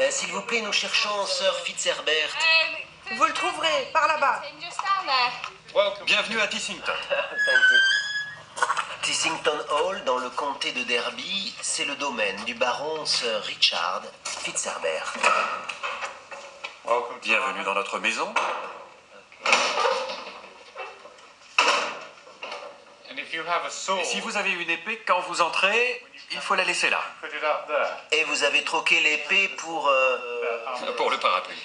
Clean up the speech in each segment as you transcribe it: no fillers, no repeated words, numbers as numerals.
S'il vous plaît, nous cherchons Sir Fitzherbert. Vous le trouverez, par là-bas. Bienvenue à Tissington. Tissington Hall, dans le comté de Derby, c'est le domaine du baron Sir Richard Fitzherbert. Bienvenue dans notre maison. Et si vous avez une épée, quand vous entrez, il faut la laisser là. Et vous avez troqué l'épée pour... Pour le parapluie.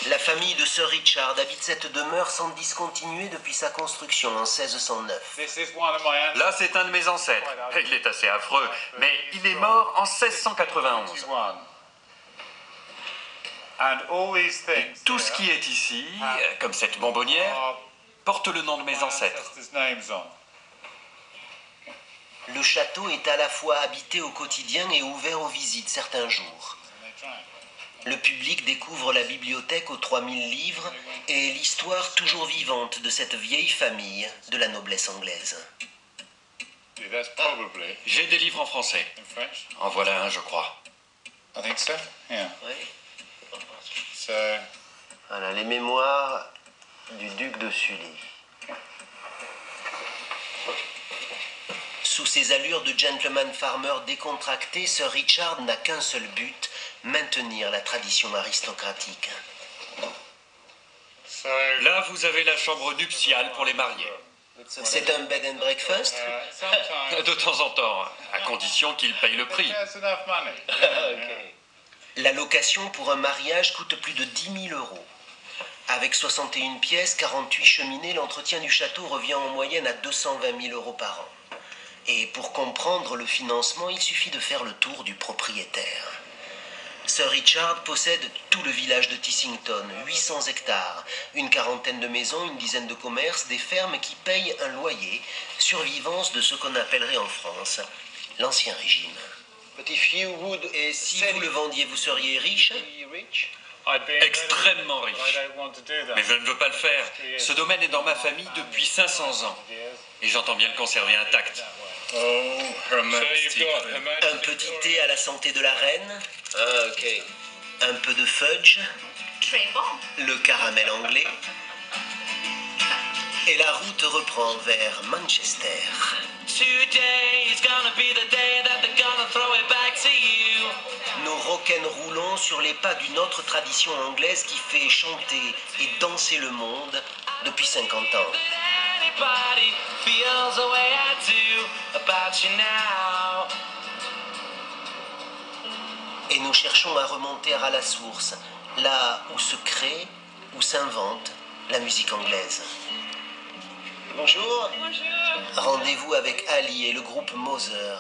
La famille de Sir Richard habite cette demeure sans discontinuer depuis sa construction en 1609. Là, c'est un de mes ancêtres. Il est assez affreux, mais il est mort en 1691. Et tout ce qui est ici, comme cette bonbonnière, porte le nom de mes ancêtres. Le château est à la fois habité au quotidien et ouvert aux visites certains jours. Le public découvre la bibliothèque aux 3000 livres et l'histoire toujours vivante de cette vieille famille de la noblesse anglaise. J'ai des livres en français. En voilà un, je crois. Oui. Voilà, les mémoires du duc de Sully. Sous ses allures de gentleman farmer décontracté, Sir Richard n'a qu'un seul but, maintenir la tradition aristocratique. Là, vous avez la chambre nuptiale pour les mariés. C'est un bed and breakfast? De temps en temps, à condition qu'ils payent le prix. La location pour un mariage coûte plus de 10 000 €. Avec 61 pièces, 48 cheminées, l'entretien du château revient en moyenne à 220 000 € par an. Et pour comprendre le financement, il suffit de faire le tour du propriétaire. Sir Richard possède tout le village de Tissington, 800 hectares, une quarantaine de maisons, une dizaine de commerces, des fermes qui payent un loyer, survivance de ce qu'on appellerait en France l'Ancien Régime. Et si vous le vendiez, vous seriez riche? Extrêmement riche. Mais je ne veux pas le faire. Ce domaine est dans ma famille depuis 500 ans. Et j'entends bien le conserver intact. Un petit thé à la santé de la reine. Un peu de fudge. Très bon. Le caramel anglais. Et la route reprend vers Manchester. Nous rock'n'roulons sur les pas d'une autre tradition anglaise qui fait chanter et danser le monde depuis 50 ans. Et nous cherchons à remonter à la source, là où se crée, où s'invente la musique anglaise. Bonjour. Bonjour. Rendez-vous avec Ali et le groupe Moser.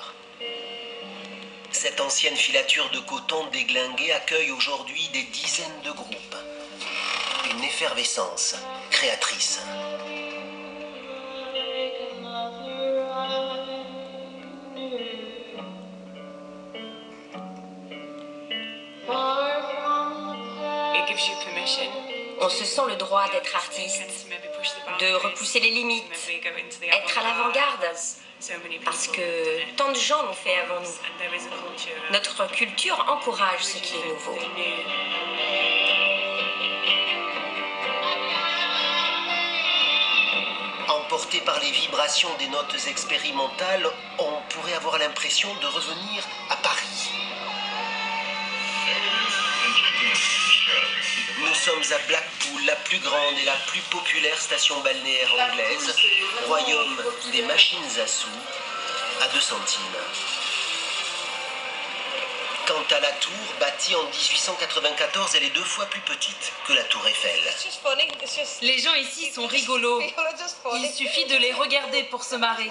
Cette ancienne filature de coton déglinguée accueille aujourd'hui des dizaines de groupes. Une effervescence créatrice. On se sent le droit d'être artiste, de repousser les limites, être à l'avant-garde, parce que tant de gens l'ont fait avant nous. Notre culture encourage ce qui est nouveau. Emporté par les vibrations des notes expérimentales, on pourrait avoir l'impression de revenir à Paris. Nous sommes à Blackpool, la plus grande et la plus populaire station balnéaire anglaise, royaume des machines à sous, à 2 centimes. Quant à la tour, bâtie en 1894, elle est 2 fois plus petite que la tour Eiffel. Les gens ici sont rigolos. Il suffit de les regarder pour se marrer.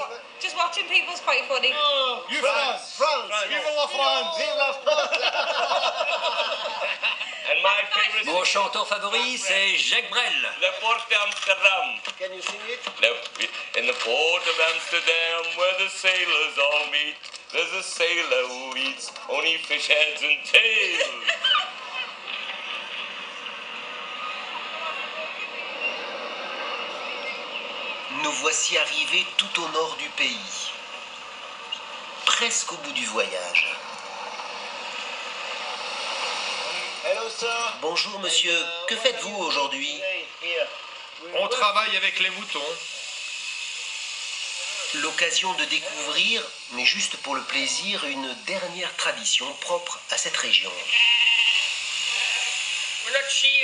Mon chanteur favori, c'est Jacques Brel. The Port of Amsterdam. Can you sing it? In the port of Amsterdam, where the sailors all meet, there's a sailor who eats only fish heads and tails. Nous voici arrivés tout au nord du pays, presque au bout du voyage. Bonjour monsieur, que faites-vous aujourd'hui? On travaille avec les moutons. L'occasion de découvrir, mais juste pour le plaisir, une dernière tradition propre à cette région.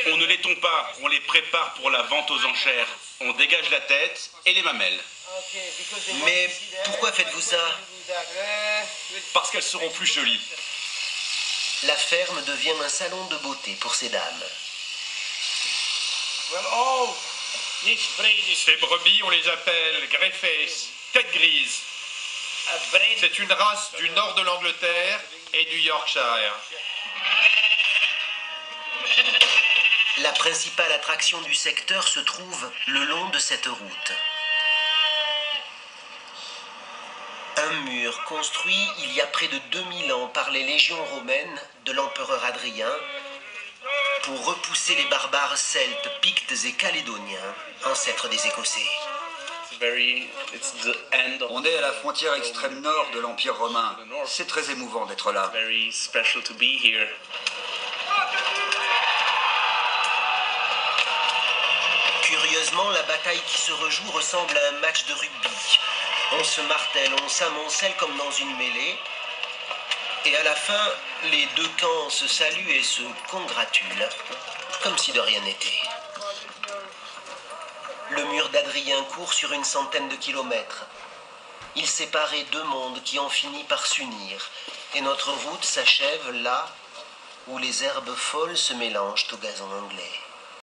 On ne les tombe pas, on les prépare pour la vente aux enchères. On dégage la tête et les mamelles. Mais pourquoi faites-vous ça? Parce qu'elles seront plus jolies. La ferme devient un salon de beauté pour ces dames. Ces brebis, on les appelle greyface, tête grise. C'est une race du nord de l'Angleterre et du Yorkshire. La principale attraction du secteur se trouve le long de cette route. Un mur construit il y a près de 2000 ans par les légions romaines de l'empereur Adrien pour repousser les barbares celtes, pictes et calédoniens, ancêtres des Écossais. On est à la frontière extrême nord de l'Empire romain. C'est très émouvant d'être là. Curieusement, la bataille qui se rejoue ressemble à un match de rugby. On se martèle, on s'amoncelle comme dans une mêlée. Et à la fin, les deux camps se saluent et se congratulent, comme si de rien n'était. Le mur d'Adrien court sur une centaine de kilomètres. Il séparait deux mondes qui ont fini par s'unir. Et notre route s'achève là où les herbes folles se mélangent au gazon anglais.